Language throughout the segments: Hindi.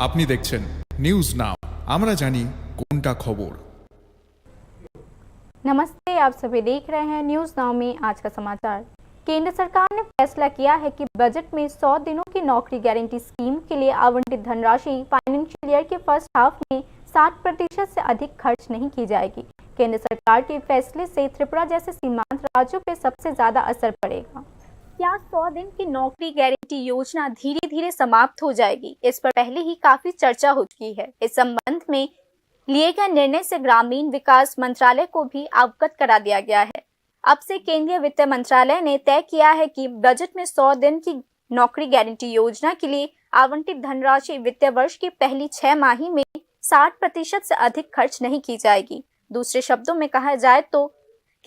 আপনি দেখছেন নিউজ নাও, আমরা জানি কোনটা খবর। नमस्ते, आप सभी देख रहे हैं न्यूज नाउ में आज का समाचार। केंद्र सरकार ने फैसला किया है कि बजट में 100 दिनों की नौकरी गारंटी स्कीम के लिए आवंटित धनराशि फाइनेंशियल ईयर के फर्स्ट हाफ में 60% से अधिक खर्च नहीं की जाएगी। केंद्र सरकार के फैसले से त्रिपुरा जैसे सीमांत राज्यों पर सबसे ज्यादा असर पड़ेगा। क्या 100 दिन की नौकरी गारंटी योजना धीरे धीरे समाप्त हो जाएगी? इस पर पहले ही काफी चर्चा हो चुकी है। इस संबंध में लिए गए निर्णय से ग्रामीण विकास मंत्रालय को भी अवगत करा दिया गया है। अब से केंद्रीय वित्त मंत्रालय ने तय किया है कि बजट में 100 दिन की नौकरी गारंटी योजना के लिए आवंटित धनराशि वित्तीय वर्ष की पहली 6 माही में 60% से अधिक खर्च नहीं की जाएगी। दूसरे शब्दों में कहा जाए तो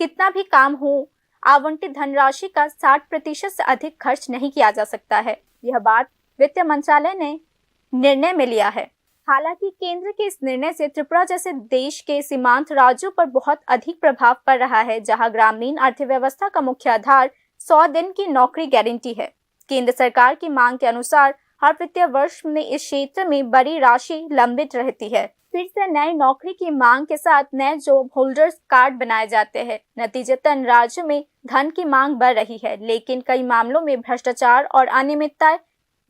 कितना भी काम हो, आवंटित धनराशि का 60% से अधिक खर्च नहीं किया जा सकता है। यह बात वित्त मंत्रालय ने निर्णय में लिया है। हालांकि केंद्र के इस निर्णय से त्रिपुरा जैसे देश के सीमांत राज्यों पर बहुत अधिक प्रभाव पड़ रहा है, जहां ग्रामीण अर्थव्यवस्था का मुख्य आधार 100 दिन की नौकरी गारंटी है। केंद्र सरकार की मांग के अनुसार हर वित्तीय वर्ष में इस क्षेत्र में बड़ी राशि लंबित रहती है। फिर से नई नौकरी की मांग के साथ नए जॉब होल्डर्स कार्ड बनाए जाते हैं। नतीजतन राज्य में धन की मांग बढ़ रही है, लेकिन कई मामलों में भ्रष्टाचार और अनियमितताएं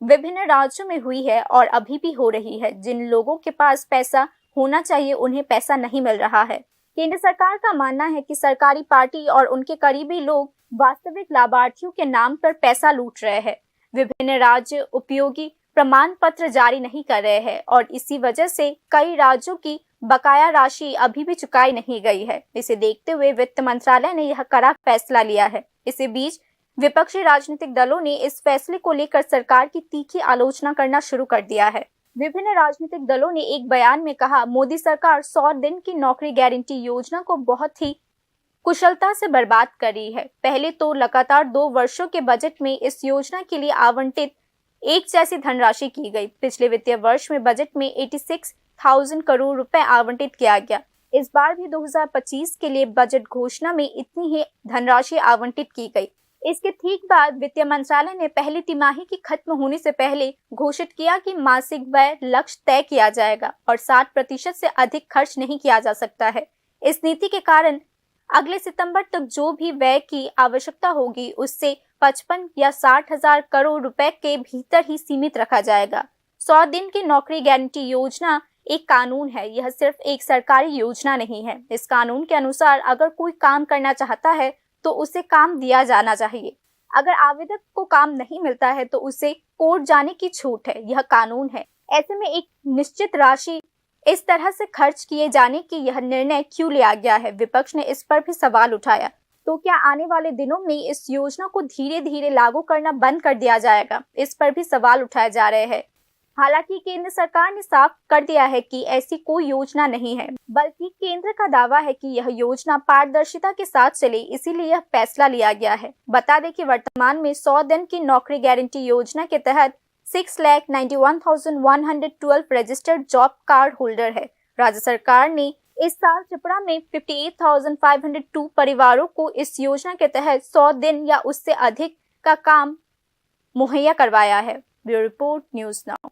विभिन्न राज्यों में हुई है और अभी भी हो रही है। जिन लोगों के पास पैसा होना चाहिए उन्हें पैसा नहीं मिल रहा है। केंद्र सरकार का मानना है कि सरकारी पार्टी और उनके करीबी लोग वास्तविक लाभार्थियों के नाम पर पैसा लूट रहे हैं। विभिन्न राज्य उपयोगी प्रमाण पत्र जारी नहीं कर रहे हैं और इसी वजह से कई राज्यों की बकाया राशि अभी भी चुकाई नहीं गई है। इसे देखते हुए वित्त मंत्रालय ने यह कड़ा फैसला लिया है। इसी बीच विपक्षी राजनीतिक दलों ने इस फैसले को लेकर सरकार की तीखी आलोचना करना शुरू कर दिया है। विभिन्न राजनीतिक दलों ने एक बयान में कहा, मोदी सरकार 100 दिन की नौकरी गारंटी योजना को बहुत ही कुशलता से बर्बाद कर रही है। पहले तो लगातार 2 वर्षों के बजट में इस योजना के लिए आवंटित एक जैसी धनराशि की गई। पिछले वित्तीय वर्ष में बजट में 86,000 करोड़ रुपए आवंटित किया गया। इस बार भी 2025 के लिए बजट घोषणा में इतनी ही धनराशि आवंटित की गई। इसके ठीक बाद वित्त मंत्रालय ने पहली तिमाही की खत्म होने से पहले घोषित किया कि मासिक व्यय लक्ष्य तय किया जाएगा और 60% से अधिक खर्च नहीं किया जा सकता है। इस नीति के कारण अगले सितंबर तक जो भी व्यय की आवश्यकता होगी उससे 55 या 60,000 करोड़ रुपए के भीतर ही सीमित रखा जाएगा। 100 दिन की नौकरी गारंटी योजना एक कानून है, यह सिर्फ एक सरकारी योजना नहीं है। इस कानून के अनुसार अगर कोई काम करना चाहता है तो उसे काम दिया जाना चाहिए। अगर आवेदक को काम नहीं मिलता है तो उसे कोर्ट जाने की छूट है। यह कानून है। ऐसे में एक निश्चित राशि इस तरह से खर्च किए जाने की यह निर्णय क्यों लिया गया है? विपक्ष ने इस पर भी सवाल उठाया। तो क्या आने वाले दिनों में इस योजना को धीरे धीरे लागू करना बंद कर दिया जाएगा? इस पर भी सवाल उठाए जा रहे हैं। हालांकि केंद्र सरकार ने साफ कर दिया है कि ऐसी कोई योजना नहीं है, बल्कि केंद्र का दावा है कि यह योजना पारदर्शिता के साथ चले, इसीलिए यह फैसला लिया गया है। बता दें कि वर्तमान में 100 दिन की नौकरी गारंटी योजना के तहत 6,91,112 रजिस्टर्ड जॉब कार्ड होल्डर है। राज्य सरकार ने इस साल त्रिपुरा में 58,502 परिवारों को इस योजना के तहत 100 दिन या उससे अधिक का काम मुहैया करवाया है। Bureau report, news now.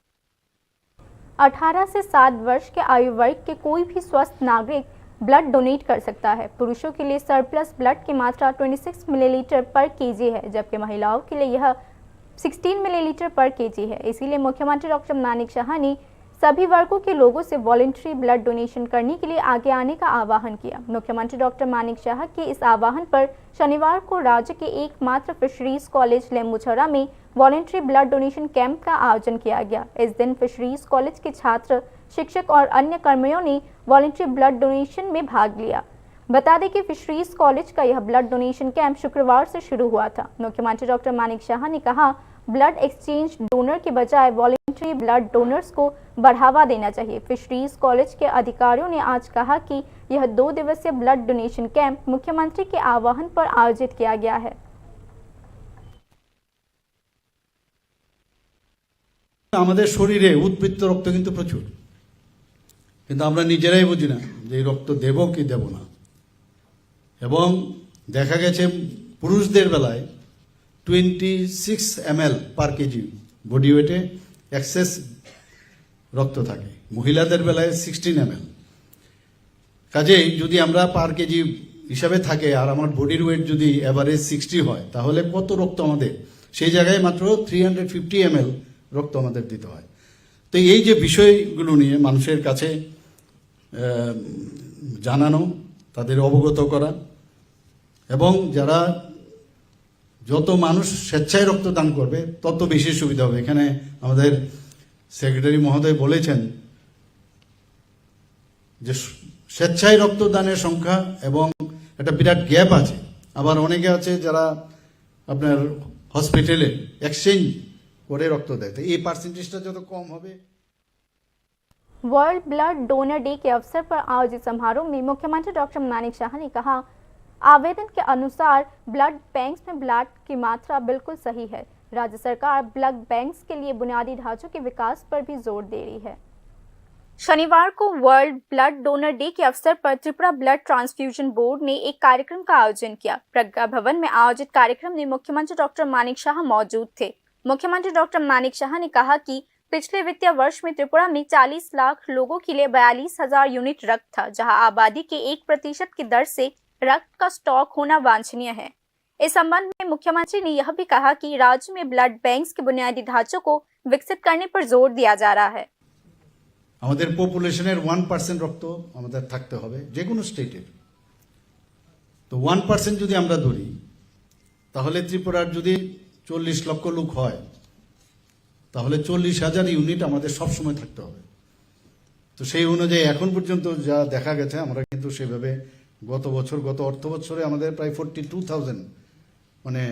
18 से 60 वर्ष के आयु वर्ग के कोई भी स्वस्थ नागरिक ब्लड डोनेट कर सकता है। पुरुषों के लिए सरप्लस ब्लड की मात्रा 26 मिलीलीटर पर केजी है, जबकि महिलाओं के लिए यह 16 मिलीलीटर पर केजी है। इसीलिए मुख्यमंत्री डॉक्टर मानिक शाह ने सभी वर्गों के लोगों से वॉलंटरी ब्लड डोनेशन करने के लिए आगे आने का आह्वान किया। मुख्यमंत्री डॉक्टर मानिक शाह के इस आह्वान पर शनिवार को राज्य के एकमात्र फिशरीज कॉलेज लेम्बुछरा में वॉलंटरी ब्लड डोनेशन कैंप का आयोजन किया गया। इस दिन फिशरीज कॉलेज के छात्र, शिक्षक और अन्य कर्मियों ने वॉलंटरी ब्लड डोनेशन में भाग लिया। बता दें कि फिशरीज कॉलेज का यह ब्लड डोनेशन कैंप शुक्रवार से शुरू हुआ था। मुख्यमंत्री डॉक्टर मानिक शाह ने कहा, ब्लड एक्सचेंज डोनर के बजाय वॉलंटरी ब्लड डोनर्स को बढ़ावा देना चाहिए। फिशरीज कॉलेज के अधिकारियों ने आज कहा कि यह 2 दिवसीय ब्लड डोनेशन कैंप मुख्यमंत्री के आह्वान पर आयोजित किया गया है। আমাদের শরীরে উদ্বৃত্ত রক্ত কিন্তু প্রচুর, কিন্তু আমরা নিজেরাই বুঝি না যে এই রক্ত দেব কি দেব না। এবং দেখা গেছে পুরুষদের বেলায় 26 ml পার কেজি বডি ওয়েটে এক্সেস রক্ত থাকে, মহিলাদের বেলায় 16 ml। কাজেই যদি আমরা পার কেজি হিসাবে থাকে আর আমার বডির ওয়েট যদি এভারেজ 60 হয়, তাহলে কত রক্ত আমাদের, সেই জায়গায় মাত্র 350 ml রক্ত আমাদের দিতে হয়। তো এই যে বিষয়গুলো নিয়ে মানুষের কাছে জানানো, তাদের অবগত করা, এবং যারা যত মানুষ স্বেচ্ছায় রক্তদান করবে তত বেশি সুবিধা হবে। এখানে আমাদের সেক্রেটারি মহোদয় বলেছেন যে স্বেচ্ছায় রক্তদানের সংখ্যা এবং একটা বিরাট গ্যাপ আছে। আবার অনেকে আছে যারা আপনার হসপিটালে এক্সচেঞ্জ করে রক্ত দেয়, তো এই পার্সেন্টেজটা যত কম হবে। वर्ल्ड ब्लड डोनर डे के अवसर पर आयोजित समारोह में मुख्यमंत्री डॉक्टर मानिक शाह ने कहा, आवेदन के अनुसार ब्लड बैंक्स में ब्लड की मात्रा बिल्कुल सही है। राज्य सरकार ब्लड बैंक्स के लिए बुनियादी ढांचों के विकास पर भी जोर दे रही है। शनिवार को वर्ल्ड ब्लड डोनर डे के अवसर पर त्रिपुरा ब्लड ट्रांसफ्यूजन बोर्ड ने एक कार्यक्रम का आयोजन किया। प्रज्ञा भवन में आयोजित कार्यक्रम में मुख्यमंत्री डॉक्टर मानिक शाह मौजूद थे। मुख्यमंत्री डॉक्टर मानिक शाह ने कहा कि पिछले वित्तीय वर्ष में त्रिपुरा में 40 लाख लोगों के लिए 42,000 यूनिट रक्त था, जहां आबादी के 1% की दर से रक्त का स्टॉक होना वांछनीय है। इस संबंध में मुख्यमंत्री ने यह भी कहा कि राज्य में ब्लड बैंक्स के बुनियादी ढांचों को विकसित करने पर जोर दिया जा रहा है। আমাদের পপুলেশনের 1% রক্ত আমাদের থাকতে হবে যে কোনো স্টেটের। তো 1% যদি আমরা ধরি, তাহলে ত্রিপুরার যদি 40 লক্ষ লোক হয়, তাহলে 40,000 ইউনিট আমাদের সবসময় থাকতে হবে। তো সেই অনুযায়ী এখন পর্যন্ত যা দেখা গেছে, আমরা কিন্তু সেভাবে গত অর্থ বছরে আমাদের প্রায় 42,000 মানে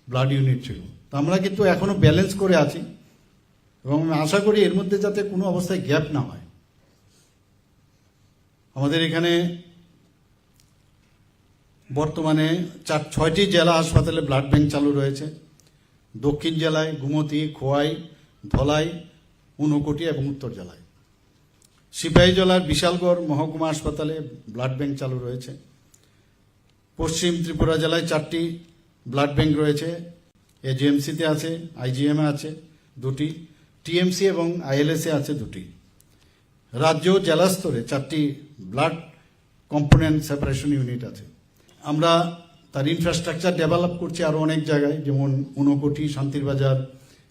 ব্লাড ইউনিট ছিল। তো আমরা কিন্তু এখনো ব্যালেন্স করে আছি এবং আমি আশা করি এর মধ্যে যাতে কোনো অবস্থায় গ্যাপ না হয়। আমাদের এখানে বর্তমানে 6টি জেলা হাসপাতালে ব্লাড ব্যাংক চালু রয়েছে। দক্ষিণ জেলায় গুমতি, খোয়াই, ধলাই, ঊনকোটি এবং উত্তর জেলায়। সিপাহীজলার বিশালগড় মহকুমা হাসপাতালে ব্লাড ব্যাংক চালু রয়েছে। পশ্চিম ত্রিপুরা জেলায় 4টি ব্লাড ব্যাংক রয়েছে। এজিএমসিতে আছে, আইজিএমে আছে 2টি, টিএমসি এবং আইএলএসে আছে 2টি। রাজ্য জেলা স্তরে 4টি ব্লাড কম্পোনেন্ট সেপারেশন ইউনিট আছে। আমরা তার ইনফ্রাস্ট্রাকচার ডেভেলপ করছি আরও অনেক জায়গায়, যেমন ঊনকোটি, শান্তিরবাজার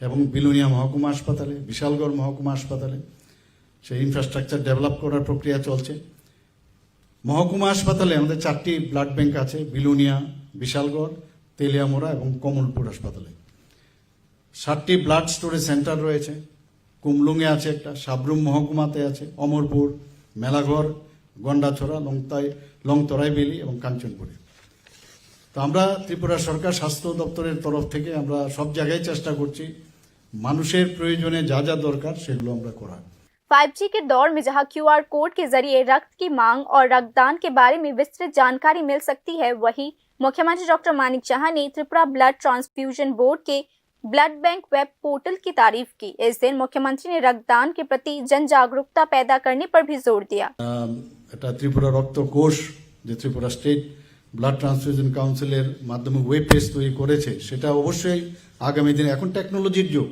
এবং বিলোনিয়া মহকুমা হাসপাতালে, বিশালগড় মহকুমা হাসপাতালে সেই ইনফ্রাস্ট্রাকচার ডেভেলপ করার প্রক্রিয়া চলছে। মহকুমা হাসপাতালে আমাদের 4টি ব্লাড ব্যাংক আছে, বিলোনিয়া, বিশালগড়, তেলিয়ামোড়া এবং কমলপুর হাসপাতালে। 7টি ব্লাড স্টোরেজ সেন্টার রয়েছে। কুমলুঙে আছে একটা, সাবরুম মহকুমাতে আছে, অমরপুর, মেলাঘর, গন্ডাছড়া, লংতরাইবেলি এবং কাঞ্চনপুরে। তো আমরা ত্রিপুরা সরকার স্বাস্থ্য দপ্তরের তরফ থেকে আমরা সব জায়গায় চেষ্টা করছি মানুষের প্রয়োজনে যা যা দরকার সেগুলো আমরা করার। 5G के दौर में जहां QR कोड के जरिए रक्त की मांग और रक्तदान के बारे में विस्तृत जानकारी मिल सकती है, वहीं मुख्यमंत्री डॉक्टर मानिक शाह ने त्रिपुरा ब्लड ट्रांसफ्यूजन बोर्ड के ब्लड बैंक वेब पोर्टल की तारीफ की। इस दिन मुख्यमंत्री ने रक्तदान के प्रति जन जागरूकता पैदा करने पर भी जोर दिया। এটা ত্রিপুরা রক্ত কোষ যে ত্রিপুরা স্টেট ব্লাড ট্রান্সফিউশন কাউন্সিলের মাধ্যমে ওয়েব পেজ তৈরি করেছে, সেটা অবশ্যই আগামী দিনে, এখন টেকনোলজির যুগ,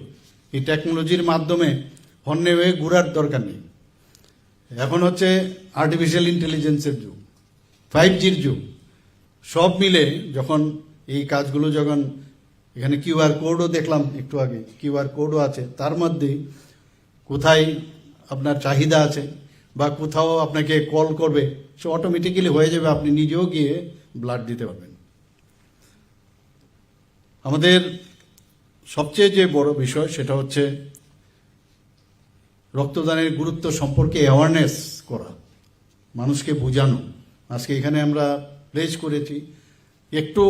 এই টেকনোলজির মাধ্যমে হন্যে হয়ে ঘুরার দরকার নেই। এখন হচ্ছে আর্টিফিশিয়াল ইন্টেলিজেন্সের যুগ, 5Gর যুগ। সব মিলে যখন এই কাজগুলো, যখন এখানে কিউআর কোডও দেখলাম একটু আগে, কিউআর কোডও আছে, তার মধ্যে কোথায় আপনার চাহিদা আছে বা কোথাও আপনাকে কল করবে, সে অটোমেটিক্যালি হয়ে যাবে, আপনি নিজেও গিয়ে ব্লাড দিতে পারবেন। আমাদের সবচেয়ে যে বড় বিষয় সেটা হচ্ছে রক্তদানের গুরুত্ব সম্পর্কে অ্যাওয়ারনেস করা, মানুষকে বোঝানো। আজকে এখানে আমরা প্লেজ করেছি, একটু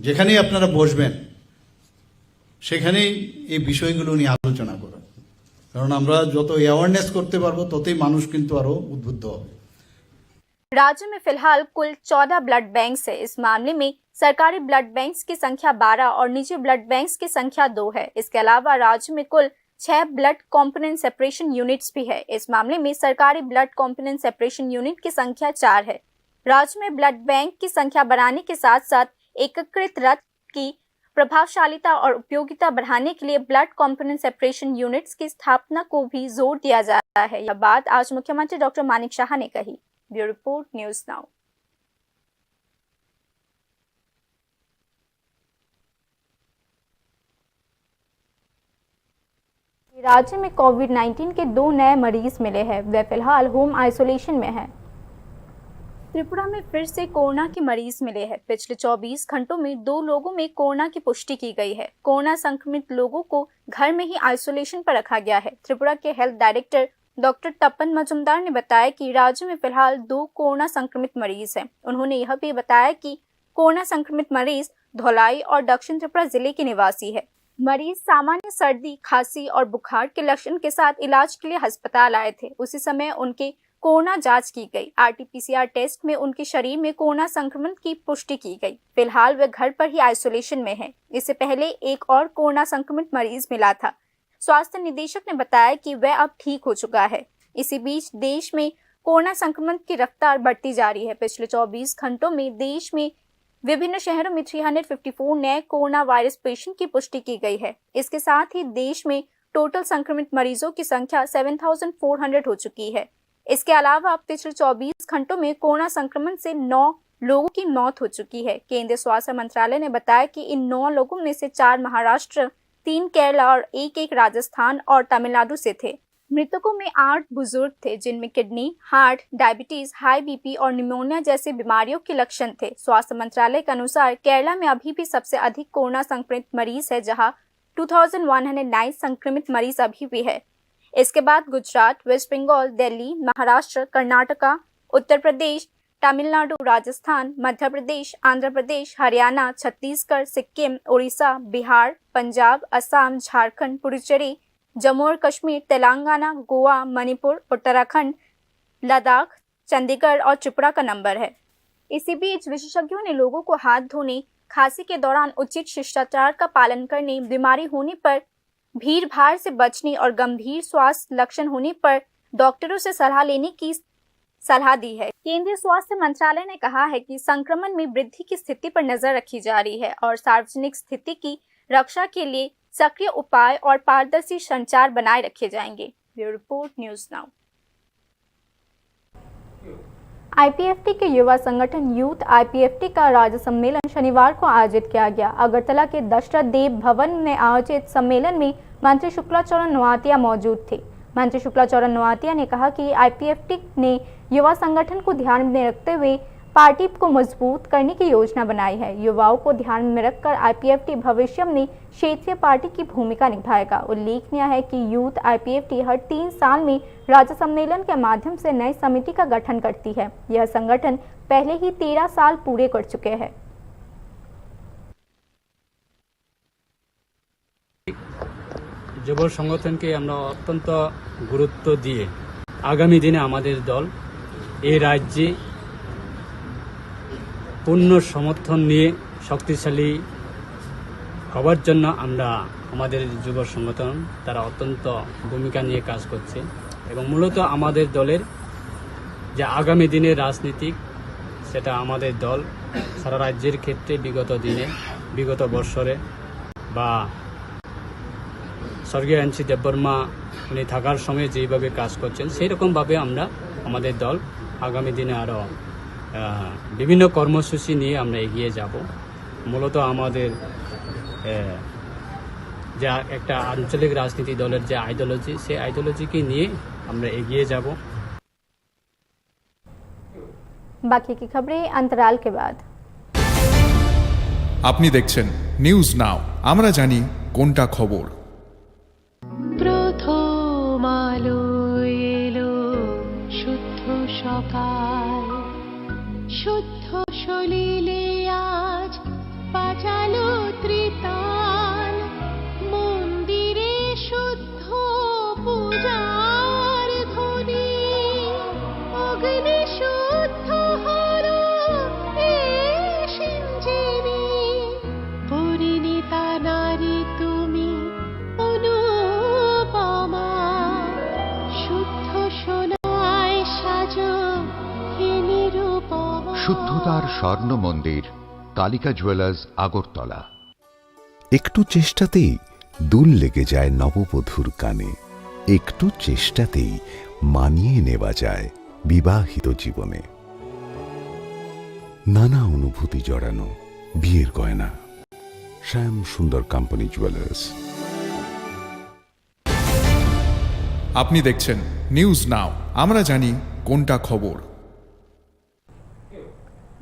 যেখানেই আপনারা বসবেন সেখানেই এই বিষয়গুলো নিয়ে আলোচনা করা, কারণ আমরা যত অ্যাওয়ারনেস করতে পারবো ততই মানুষ কিন্তু আরো উদ্বুদ্ধ হবে। राज्य में फिलहाल कुल 14 ब्लड बैंक्स है। इस मामले में सरकारी ब्लड बैंक्स की संख्या 12 और निजी ब्लड बैंक्स की संख्या 2 है। इसके अलावा राज्य में कुल 6 ब्लड कॉम्पोनेंट सेपरेशन यूनिट्स भी है। इस मामले में सरकारी ब्लड कॉम्पोनेंट सेपरेशन यूनिट की संख्या 4 है। राज्य में ब्लड बैंक की संख्या बढ़ाने के साथ साथ एकीकृत रक्त की प्रभावशीलता और उपयोगिता बढ़ाने के लिए ब्लड कंपोनेंट सेपरेशन यूनिट्स की स्थापना को भी जोर दिया जा रहा है। यह बात आज मुख्यमंत्री डॉक्टर मानिक शाह ने कही। Bureau report, news now. राज्य में कोविड-19 के 2 नए मरीज मिले हैं। वे फिलहाल होम आइसोलेशन में हैं। त्रिपुरा में फिर से कोरोना के मरीज मिले हैं। पिछले 24 घंटों में 2 लोगों में कोरोना की पुष्टि की गई है। कोरोना संक्रमित लोगों को घर में ही आइसोलेशन पर रखा गया है। त्रिपुरा के हेल्थ डायरेक्टर डॉक्टर तपन मजुमदार ने बताया कि राज्य में फिलहाल 2 कोरोना संक्रमित मरीज हैं। उन्होंने यह भी बताया कि कोरोना संक्रमित मरीज धौलाई और दक्षिण त्रिपुरा जिले के निवासी है। मरीज सामान्य सर्दी, खांसी और बुखार के लक्षण के साथ इलाज के लिए अस्पताल आए थे। उसी समय उनके कोरोना जांच की गई। RT-PCR टेस्ट में उनके शरीर में कोरोना संक्रमण की पुष्टि की गई। फिलहाल वे घर पर ही आइसोलेशन में हैं। इससे पहले एक और कोरोना संक्रमित मरीज मिला था। स्वास्थ्य निदेशक ने बताया कि वह अब ठीक हो चुका है। इसी बीच देश में कोरोना संक्रमण की रफ्तार बढ़ती जा रही है। पिछले 24 घंटों में देश में विभिन्न शहरों में 354 नए कोरोना वायरस पेशेंट की पुष्टि की गई है। इसके साथ ही देश में टोटल संक्रमित मरीजों की संख्या 7,400 हो चुकी है। इसके अलावा पिछले 24 घंटों में कोरोना संक्रमण से 9 लोगों की मौत हो चुकी है। केंद्रीय स्वास्थ्य मंत्रालय ने बताया कि इन 9 लोगों में से 4 महाराष्ट्र, 3 केरला और एक राजस्थान और तमिलनाडु से थे। मृतकों में 8 बुजुर्ग थे, जिनमें kidney, heart, diabetes, high BP और निमोनिया जैसी बीमारियों के लक्षण थे। स्वास्थ्य मंत्रालय के अनुसार केरला में अभी भी सबसे अधिक कोरोना संक्रमित मरीज है, जहां 2109 संक्रमित मरीज अभी भी है। इसके बाद गुजरात, वेस्ट बंगाल, दिल्ली, महाराष्ट्र, कर्नाटका, उत्तर प्रदेश, तमिलनाडु, राजस्थान, मध्य प्रदेश, आंध्र प्रदेश, हरियाणा, छत्तीसगढ़, सिक्किम, उड़ीसा, बिहार, पंजाब, असम, झारखंड, पुडुचेरी, जम्मू और कश्मीर, तेलंगाना, गोवा, मणिपुर, उत्तराखंड, लद्दाख, चंडीगढ़ और त्रिपुरा का नंबर है। इसी बीच विशेषज्ञों ने लोगों को हाथ धोने, खांसी के दौरान उचित शिष्टाचार का पालन करने, बीमारी होने पर भीड़ भाड़ से बचने और गंभीर स्वास्थ्य लक्षण होने पर डॉक्टरों से सलाह लेने की सलाह दी है। केंद्रीय स्वास्थ्य मंत्रालय ने कहा है कि संक्रमण में वृद्धि की स्थिति पर नजर रखी जा रही है और सार्वजनिक स्थिति की रक्षा के लिए सक्रिय उपाय और पारदर्शी संचार बनाए रखे जाएंगे। Bureau report, news now. IPFT के युवा संगठन यूथ IPFT का राज्य सम्मेलन शनिवार को आयोजित किया गया। अगरतला के दशरथ देव भवन में आयोजित सम्मेलन में मंत्री शुक्लाचरण नोआतिया मौजूद थे। मंत्री शुक्लाचरण नोआतिया ने कहा कि IPFT ने युवा संगठन को ध्यान में रखते हुए पार्टी को मजबूत करने की योजना बनाई है। युवाओं को ध्यान में रखकर IPFT भविष्य में क्षेत्रीय पार्टी की भूमिका निभाएगा। उल्लेखनीय है कि यूथ IPFT हर 3 साल में राज्य सम्मेलन के माध्यम से नई समिति का गठन करती है। यह संगठन पहले ही 13 साल पूरे कर चुके हैं। যুব সংগঠনকে আমরা অত্যন্ত গুরুত্ব দিয়ে আগামী দিনে আমাদের দল এই রাজ্যে পূর্ণ সমর্থন নিয়ে শক্তিশালী হওয়ার জন্য আমরা আমাদের যুব সংগঠন তারা অত্যন্ত ভূমিকা নিয়ে কাজ করছে এবং মূলত আমাদের দলের যে আগামী দিনের রাজনীতিক সেটা আমাদের দল সারা রাজ্যের ক্ষেত্রে বিগত বছরে বা স্বর্গীয় এনসি দেববর্মা উনি থাকার সময় যেইভাবে কাজ করছেন সেই রকমভাবে আমরা আমাদের দল আগামী দিনে আরও বিভিন্ন কর্মসূচি নিয়ে আমরা এগিয়ে যাব। মূলত আমাদের যা একটা আঞ্চলিক রাজনীতি দলের যে আইডিওলজি সেই আইডিওলজিকে নিয়ে আমরা এগিয়ে যাব। बाकी की खबरें अंतराल के बाद। আপনি দেখছেন নিউজ নাও, আমরা জানি কোনটা খবর। প্রথম আলো এলো শুদ্ধ সকাল, শুদ্ধ সলিলে আজ বাজালো ত্রিতাল, মন্দিরে শুদ্ধ পূজার ধ্বনি, অগ্নি শুদ্ধ হলো এই সিঞ্জেরি, পরিণীতা নারী তুমি অনুপমা, শুদ্ধ সোনায় সাজো হে নিরুপমা। শুদ্ধতার স্বর্ণ মন্দির, কালিকা জুয়েলার্স, আগরতলা। একটু চেষ্টাতেই দুল লেগে যায় নববধূর কানে, একটু চেষ্টাতেই মানিয়ে নেওয়া যায় বিবাহিত জীবনে। নানা অনুভূতি জড়ানো বিয়ের গয়না। শ্যাম সুন্দর কোম্পানি জুয়েলার্স। আপনি দেখছেন নিউজ নাও, আমরা জানি কোনটা খবর।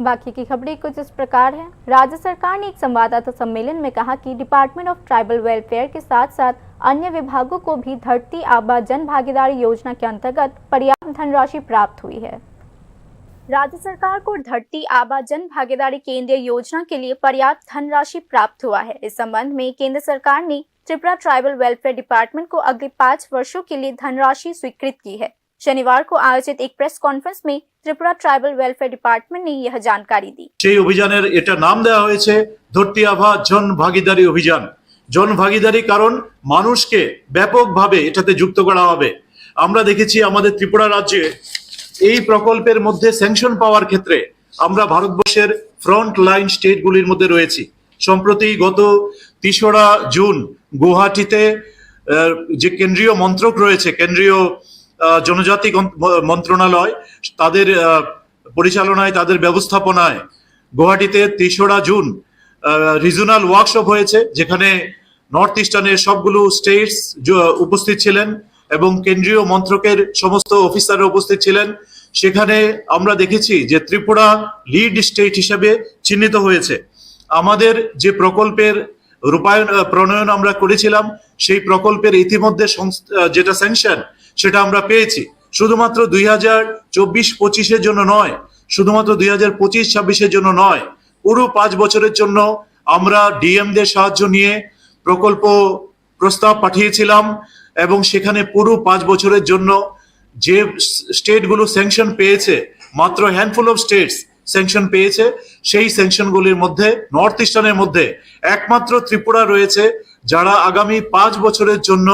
बाकी की खबरें कुछ इस प्रकार है। राज्य सरकार ने एक संवाददाता सम्मेलन में कहा कि डिपार्टमेंट ऑफ ट्राइबल वेलफेयर के साथ साथ अन्य विभागों को भी धरती आबा जन भागीदारी योजना के अंतर्गत पर्याप्त धनराशि प्राप्त हुई है। राज्य सरकार को धरती आबा जन भागीदारी केंद्रीय योजना के लिए पर्याप्त धनराशि प्राप्त हुआ है। इस संबंध में केंद्र सरकार ने त्रिपुरा ट्राइबल वेलफेयर डिपार्टमेंट को अगले 5 वर्षों के लिए धनराशि स्वीकृत की है। शनिवार को आयोजित एक प्रेस कॉन्फ्रेंस में त्रिपुरा ट्राइबल वेलफेयर डिपार्टमेंट ने यह जानकारी दी। সেই অভিযানের এটা নাম দেওয়া হয়েছে ধরতি আভা জন ভাগীদারি অভিযান। জন ভাগীদারি কারণ মানুষকে ব্যাপকভাবে এটাতে যুক্ত করা হবে। আমরা দেখেছি আমাদের ত্রিপুরা রাজ্যে এই প্রকল্পের মধ্যে স্যাংশন পাওয়ার ক্ষেত্রে আমরা ভারতবর্ষের ফ্রন্ট লাইন স্টেটগুলির মধ্যে রয়েছি। সম্প্রতি গত 3রা জুন গুয়াহাটিতে যে কেন্দ্রীয় মন্ত্রক রয়েছে, কেন্দ্রীয় জনজাতি মন্ত্রণালয়, তাদের পরিচালনায়, তাদের ব্যবস্থাপনায় গুয়াহাটিতে 3রা জুন রিজনাল ওয়ার্কশপ হয়েছে, যেখানে নর্থ ইস্টার্নের সবগুলো স্টেটস উপস্থিত ছিলেন এবং কেন্দ্রীয় মন্ত্রকের সমস্ত অফিসাররা উপস্থিত ছিলেন। সেখানে আমরা দেখেছি যে ত্রিপুরা লিড স্টেট হিসেবে চিহ্নিত হয়েছে। আমাদের যে প্রকল্পের প্রণয়ন আমরা করেছিলাম, সেই প্রকল্পের ইতিমধ্যে যেটা স্যাংশন সেটা আমরা পেয়েছি। শুধুমাত্র 2024-25-এর জন্য নয়, শুধুমাত্র 2025-26-এর জন্য নয়, পুরো 5 বছরের জন্য আমরা ডিএমদের সাহায্য নিয়ে প্রকল্প প্রস্তাব পাঠিয়েছিলাম এবং সেখানে পুরো 5 বছরের জন্য যে স্টেটগুলো স্যাংশন পেয়েছে, মাত্র হ্যান্ডফুল অফ স্টেটস স্যাংশন পেয়েছে, সেই স্যাংশনগুলির মধ্যে নর্থ ইস্টার্নের মধ্যে একমাত্র ত্রিপুরা রয়েছে যারা আগামী 5 বছরের জন্য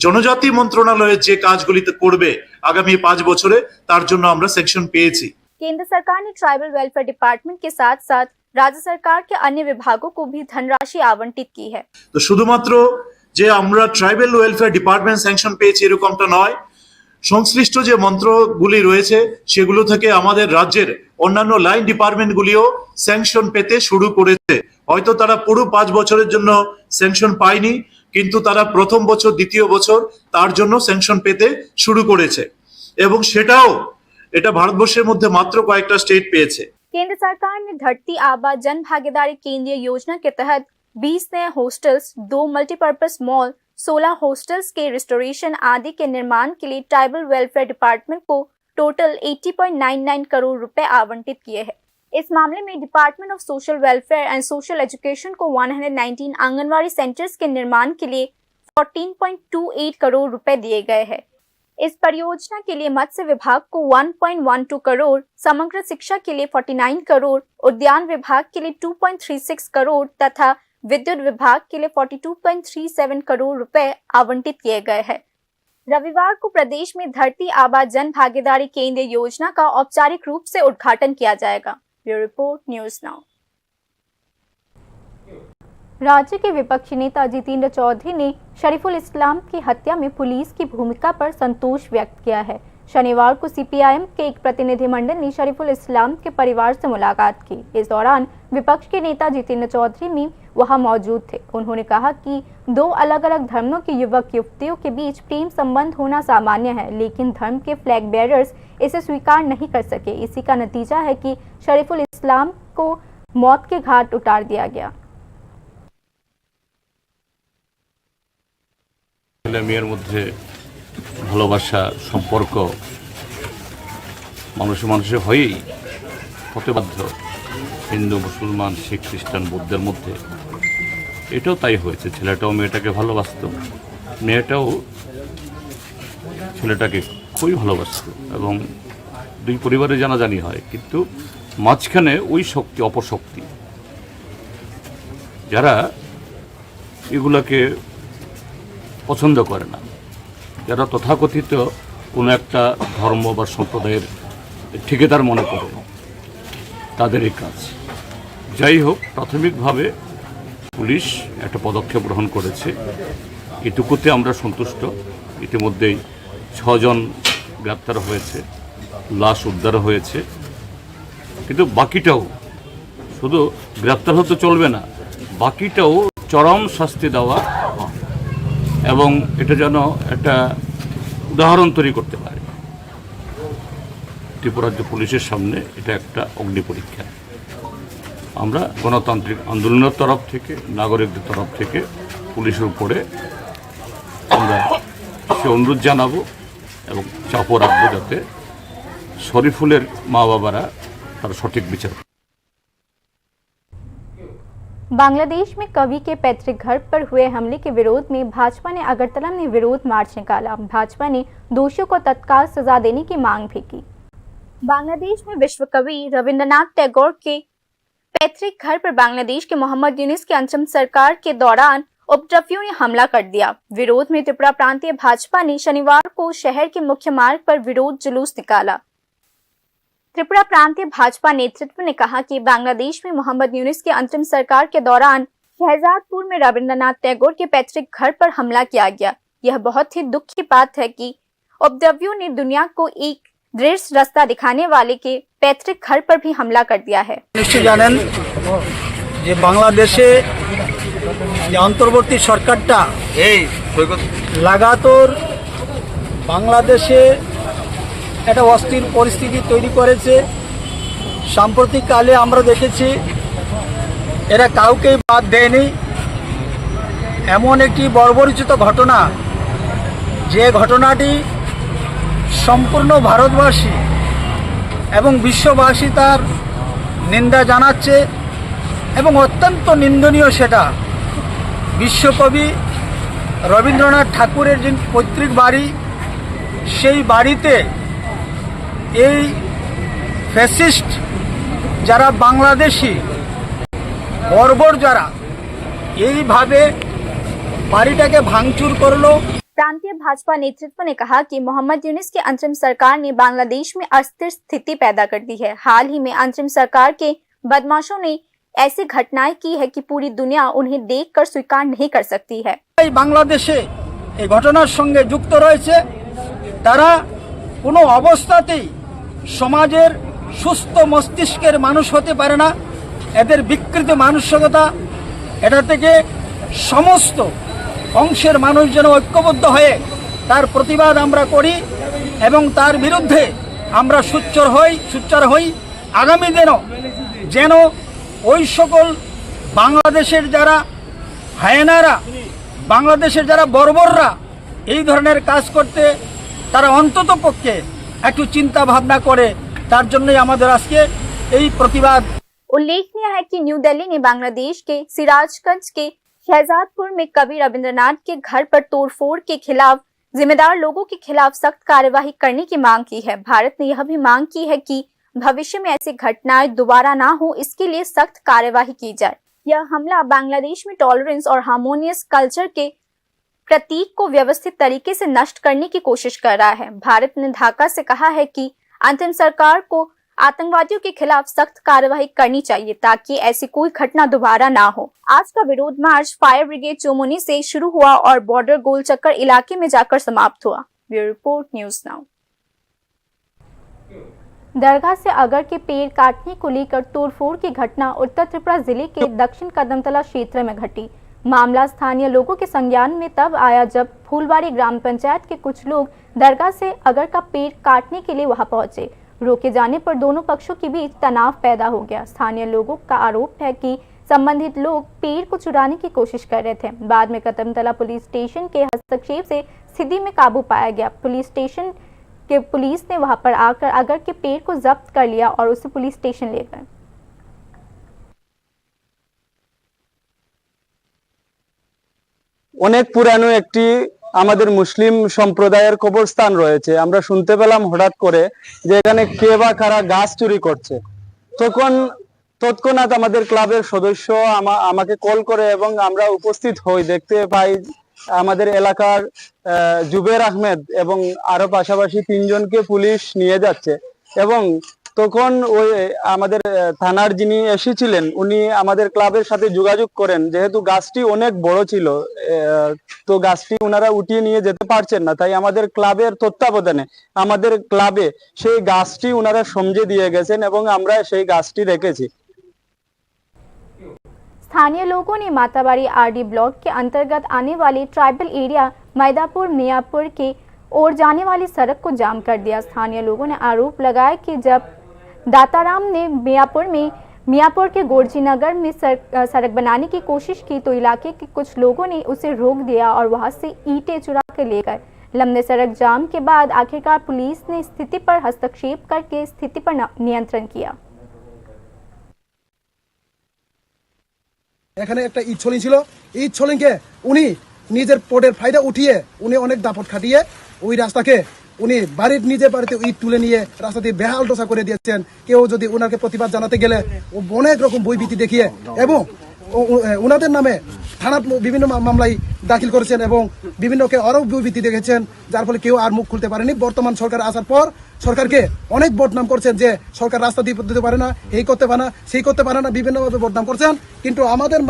জনজাতি মন্ত্রণালয়ের যে কাজগুলিতে করবে আগামী 5 বছরে, তার জন্য আমরা সেকশন পেয়েছি। केंद्र सरकार ने ट्राइबल वेलफेयर डिपार्टमेंट के साथ साथ राज्य सरकार के अन्य विभागों को भी धनराशि आवंटित की है। তো শুধুমাত্র যে আমরা ট্রাইবাল ওয়েলফেয়ার ডিপার্টমেন্ট স্যাংশন পেয়েছি এরকমটা নয়, সংশ্লিষ্ট যে মন্ত্রকগুলি রয়েছে সেগুলো থেকে আমাদের রাজ্যের অন্যান্য লাইন ডিপার্টমেন্টগুলিও স্যাংশন পেতে শুরু করেছে। হয়তো তারা পুরো 5 বছরের জন্য স্যাংশন পায়নি, কিন্তু তারা প্রথম বছর, দ্বিতীয় বছর তার জন্য স্যাংশন পেতে শুরু করেছে এবং সেটাও এটা ভারতবর্ষের মধ্যে মাত্র কয়েকটা স্টেট পেয়েছে। केंद्र सरकार ने धरती आबा जन भागीदारी केंद्रीय योजना के तहत 20 नए हॉस्टल्स, 2 मल्टीपर्पज मॉल, 16 हॉस्टल्स के रिस्टोरेशन आदि के निर्माण के लिए ट्राइबल वेलफेयर डिपार्टमेंट को टोटल 80.99 करोड़ रुपए आवंटित किए हैं। इस मामले में department of social welfare and social education को 119 आंगनवाड़ी सेंटर्स के निर्माण के लिए 14.28 करोड़ रुपए दिए गए हैं। इस परियोजना के लिए मत्स्य विभाग को 1.12 करोड़, समग्र शिक्षा के लिए 49 करोड़, उद्यान विभाग के लिए 2.36 करोड़ तथा विद्युत विभाग के लिए 42.37 करोड़ रुपए आवंटित किए गए हैं। रविवार को प्रदेश में धरती आबा जन भागीदारी केंद्रीय योजना का औपचारिक रूप से उद्घाटन किया जाएगा। Bureau report, news now. राज्य के विपक्षी नेता जितेंद्र चौधरी ने शरीफुल इस्लाम की हत्या में पुलिस की भूमिका पर संतोष व्यक्त किया है। शनिवार को सीपीआईएम के एक प्रतिनिधिमंडल ने शरीफुल इस्लाम के परिवार से मुलाकात की। इस दौरान विपक्ष के नेता जितेंद्र चौधरी भी वहां मौजूद थे। उन्होंने कहा कि 2 अलग अलग धर्मों के युवक युवतियों के बीच प्रेम संबंध होना सामान्य है, लेकिन धर्म के फ्लैग बेयरर्स इसे स्वीकार नहीं कर सके। इसी का नतीजा है कि शरीफुल इस्लाम को मौत के घाट उतार दिया गया। মেয়ের মধ্যে ভালোবাসা সম্পর্ক মানুষের হয়েই হতে বাধ্য। হিন্দু, মুসলমান, শিখ, খ্রিস্টান, বৌদ্ধের মধ্যে এটাও তাই হয়েছে। ছেলেটাও মেয়েটাকে ভালোবাসত, মেয়েটাও ছেলেটাকে খুবই ভালোবাসত এবং 2 পরিবারে জানাজানি হয়। কিন্তু মাঝখানে ওই শক্তি, অপশক্তি, যারা এগুলোকে পছন্দ করে না, যারা তথাকথিত কোনো একটা ধর্ম বা সম্প্রদায়ের ঠিকাদার মনে করে, তাদেরই কাজ। যাই হোক, প্রাথমিকভাবে পুলিশ একটা পদক্ষেপ গ্রহণ করেছে, এটুকুতে আমরা সন্তুষ্ট। ইতিমধ্যেই 6 জন গ্রেপ্তার হয়েছে, লাশ উদ্ধার হয়েছে, কিন্তু বাকিটাও শুধু গ্রেপ্তার হতে চলবে না, বাকিটাও চরম শাস্তি দেওয়া এবং এটা যেন একটা উদাহরণ তৈরি করতে পারে। ত্রিপুরা রাজ্য পুলিশের সামনে এটা একটা অগ্নি পরীক্ষা। আমরা গণতান্ত্রিক আন্দোলনের তরফ থেকে, নাগরিকদের তরফ থেকে পুলিশের উপরে আমরা সে অনুরোধ জানাবো এবং চাপও রাখবো যাতে শরীফুলের মা বাবারা তার সঠিক বিচার। बांग्लादेश में कवि के पैतृक घर पर हुए हमले के विरोध में भाजपा ने अगरतला में विरोध मार्च निकाला। भाजपा ने दोषियों को तत्काल सजा देने की मांग भी की। बांग्लादेश में विश्व कवि रविंद्रनाथ टैगोर के पैतृक घर पर बांग्लादेश के मोहम्मद यूनिस की अंतरिम सरकार के दौरान उपद्रवियों ने हमला कर दिया। विरोध में त्रिपुरा प्रांतीय भाजपा ने शनिवार को शहर के मुख्य मार्ग पर विरोध जुलूस निकाला। त्रिपुरा प्रांतीय भाजपा नेतृत्व ने कहा कि बांग्लादेश में मोहम्मद यूनिस की अंतरिम सरकार के दौरान शहजादपुर में रविंद्रनाथ टैगोर के पैतृक घर पर हमला किया गया। यह बहुत ही दुख की बात है कि उपद्रवियों ने दुनिया को एक दृढ़ रास्ता दिखाने वाले के पैतृक घर पर भी हमला कर दिया है। নিশ্চয়ই জানেন যে বাংলাদেশে যে অন্তর্বর্তী সরকারটা লাগাতার বাংলাদেশে একটা অস্থির পরিস্থিতি তৈরি করেছে। সাম্প্রতিককালে আমরা দেখেছি এরা কাউকেই বাদ দেয়নি। এমন একটি বর্বরোচিত ঘটনা, যে ঘটনাটি সম্পূর্ণ ভারতবাসী এবং বিশ্ববাসী তার নিন্দা জানাচ্ছে এবং অত্যন্ত নিন্দনীয় সেটা। বিশ্বকবি রবীন্দ্রনাথ ঠাকুরের যে পৈতৃক বাড়ি, সেই বাড়িতে এই ফ্যাসিস্ট যারা বাংলাদেশি বর্বর যারা এইভাবে বাড়িটাকে ভাঙচুর করলো। प्रांतीय भाजपा नेतृत्व ने कहा कि मोहम्मद यूनिस की अंतरिम सरकार ने बांग्लादेश में अस्थिर स्थिति पैदा कर दी है। हाल ही में अंतरिम सरकार के बदमाशों ने ऐसी घटनाएं की है कि पूरी दुनिया उन्हें देखकर स्वीकार नहीं कर सकती है। বাংলাদেশে এই ঘটনার সঙ্গে যুক্ত রয়েছে, তারা কোনো অবস্থাতেই সমাজের সুস্থ মস্তিষ্কের মানুষ হতে পারে না। এদের বিকৃত মানসিকতা, এটা থেকে সমস্ত অংশের মানুষ যেন ঐক্যবদ্ধ হয়ে তার প্রতিবাদ আমরা করি এবং তার বিরুদ্ধে আমরা সোচ্চার হই। আগামী দিনও যেন ওই সকল বাংলাদেশের যারা হায়েনারা, বাংলাদেশের যারা বর্বররা এই ধরনের কাজ করতে তারা অন্তত পক্ষে একটু চিন্তা ভাবনা করে। তার জন্যই আমাদের আজকে এই প্রতিবাদ। उल्लेखनीय है कि न्यू दिल्ली ने बांग्लादेश के सिराजगंज के शहजादपुर में कवि रविंद्रनाथ के घर पर तोड़फोड़ के खिलाफ जिम्मेदार लोगों के खिलाफ सख्त कार्यवाही करने की मांग की है। भारत ने यह भी मांग की है कि भविष्य में ऐसी घटनाएं दोबारा ना हो, इसके लिए सख्त कार्यवाही की जाए। यह हमला बांग्लादेश में टॉलरेंस और हार्मोनियस कल्चर के प्रतीक को व्यवस्थित तरीके से नष्ट करने की कोशिश कर रहा है। भारत ने ढाका से कहा है कि अंतरिम सरकार को आतंकवादियों के खिलाफ सख्त कार्यवाही करनी चाहिए ताकि ऐसी कोई घटना दोबारा ना हो। आज का विरोध मार्च फायर ब्रिगेड चोमोनी से शुरू हुआ और बॉर्डर गोल चक्कर इलाके में जाकर समाप्त हुआ। Bureau report, news now. दरगाह से अगर के पेड़ काटने को लेकर तोड़फोड़ की घटना उत्तर त्रिपुरा जिले के दक्षिण कदमतला क्षेत्र में घटी। मामला स्थानीय लोगों के संज्ञान में तब आया जब फूलबाड़ी ग्राम पंचायत के कुछ लोग दरगाह से अगर का पेड़ काटने के लिए वहां पहुंचे। रोके जाने पर दोनों पक्षों के बीच तनाव पैदा हो गया। स्थानीय लोगों का आरोप है कि संबंधित लोग पेड़ को चुराने की कोशिश कर रहे थे। बाद में कदमतला पुलिस स्टेशन के हस्तक्षेप से स्थिति में काबू पाया गया। पुलिस स्टेशन के पुलिस ने वहां पर आकर अगर के पेड़ को जब्त कर लिया और उसे पुलिस स्टेशन ले गए। অনেক পুরানো একটি আমাদের মুসলিম সম্প্রদায়ের কবরস্থান রয়েছে। আমরা শুনতে পেলাম হঠাৎ করে যে এখানে কে বা কারা গাছ চুরি করছে। তৎক্ষণাৎ আমাদের ক্লাবের সদস্য আমাকে কল করে এবং আমরা উপস্থিত হই। দেখতে পাই আমাদের এলাকার জুবের আহমেদ এবং আরো পাশাপাশি 3 জনকে পুলিশ নিয়ে যাচ্ছে এবং তখন ওই আমাদের থানার যিনি এসেছিলেন উনি আমাদের ক্লাবের সাথে যোগাযোগ করেন, যেহেতু গাছটি অনেক বড় ছিল তো গাছটি ওনারা উঠিয়ে নিয়ে যেতে পারছেন না, তাই আমাদের ক্লাবের তত্ত্বাবধানে আমাদের ক্লাবে সেই গাছটি ওনারা সমঝে দিয়ে গেছেন এবং আমরা সেই গাছটি রেখেছি। स्थानीय लोगों ने माताबाड़ी आरडी ब्लॉक के अंतर्गत आने वाले ट्राइबल एरिया मैदापुर मियापुर के ओर जाने वाली सड़क को जाम कर दिया। स्थानीय लोगों ने आरोप लगाया कि जब दाताराम ने मियापुर के गोरजी नगर में सड़क बनाने की कोशिश की तो इलाके के कुछ लोगों ने उसे रोक दिया और वहां से ईंटें चुरा कर ले गए। लंबे सड़क जाम के बाद आखिरकार पुलिस ने स्थिति पर हस्तक्षेप करके स्थिति पर नियंत्रण किया। এখানে একটা ইট ছলিং ছিল, ইট ছলিংকে উনি নিজের পোটের ফায়দা উঠিয়ে উনি অনেক দাপট খাটিয়ে ওই রাস্তাকে উনি বাড়ির নিজের বাড়িতে ইট তুলে নিয়ে রাস্তা দিয়ে বেহাল দশা করে দিয়েছেন। কেউ যদি ওনাকে প্রতিবাদ জানাতে গেলে অনেক রকম বইভীতি দেখিয়ে এবং ওনাদের নামে থানা বিভিন্ন মামলায় দাখিল করেছেন এবং বিভিন্নকে আরো বইভীতি দেখেছেন, যার ফলে কেউ আর মুখ খুলতে পারেনি। বর্তমান সরকার আসার পর সরকারকে অনেক বদনাম করছেন যে সরকার রাস্তা দিয়ে দিতে পারে না, এই করতে পারে না, সেই করতে পারে না, বিভিন্নভাবে বদনাম করছেন। কিন্তু আমাদের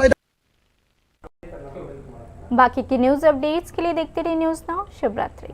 बाकी की न्यूज अपडेट्स के लिए देखते रहिए न्यूज़ नाउ। शुभ रात्रि।